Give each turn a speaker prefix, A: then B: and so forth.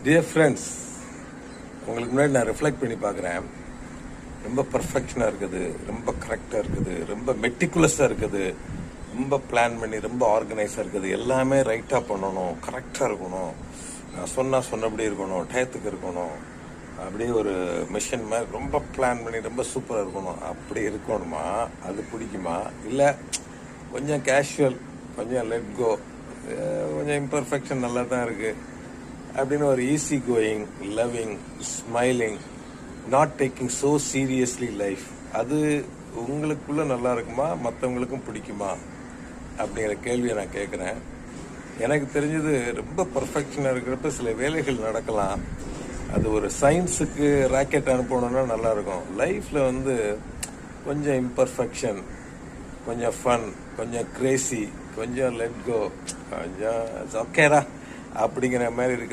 A: Dear friends, உங்களுக்கு முன்னாடி நான் ரிஃப்ளெக்ட் பண்ணி பார்க்குறேன். ரொம்ப பர்ஃபெக்ஷனாக இருக்குது, ரொம்ப கரெக்டாக இருக்குது, ரொம்ப மெட்டிகுலஸாக இருக்குது, ரொம்ப பிளான் பண்ணி ரொம்ப ஆர்கனைஸாக இருக்குது. எல்லாமே ரைட்டாக பண்ணணும், கரெக்டாக இருக்கணும், நான் சொன்னபடி இருக்கணும், டயத்துக்கு இருக்கணும், அப்படியே ஒரு மிஷின் மாதிரி ரொம்ப பிளான் பண்ணி ரொம்ப சூப்பராக இருக்கணும். அப்படி இருக்கணுமா? அது பிடிக்குமா? இல்லை கொஞ்சம் கேஷுவல், கொஞ்சம் லெட் கோ, கொஞ்சம் இம்பர்ஃபெக்ஷன் நல்லா தான் இருக்குது அப்படின்னு ஒரு easy going, loving, smiling, not taking so seriously life, அது உங்களுக்குள்ள நல்லா இருக்குமா, மற்றவங்களுக்கும் பிடிக்குமா அப்படிங்கிற கேள்வியை நான் கேட்குறேன். எனக்கு தெரிஞ்சது ரொம்ப பர்ஃபெக்ஷனாக இருக்கிறப்ப சில வேலைகள் நடக்கலாம். அது ஒரு சயின்ஸுக்கு ராக்கெட் அனுப்பணும்னா நல்லாயிருக்கும். லைஃப்பில் கொஞ்சம் இம்பர்ஃபெக்ஷன், கொஞ்சம் ஃபன், கொஞ்சம் கிரேசி, கொஞ்சம் லெட் கோ, கொஞ்சம் ஓகேடா அப்படிங்கிற மாதிரி இருக்கு.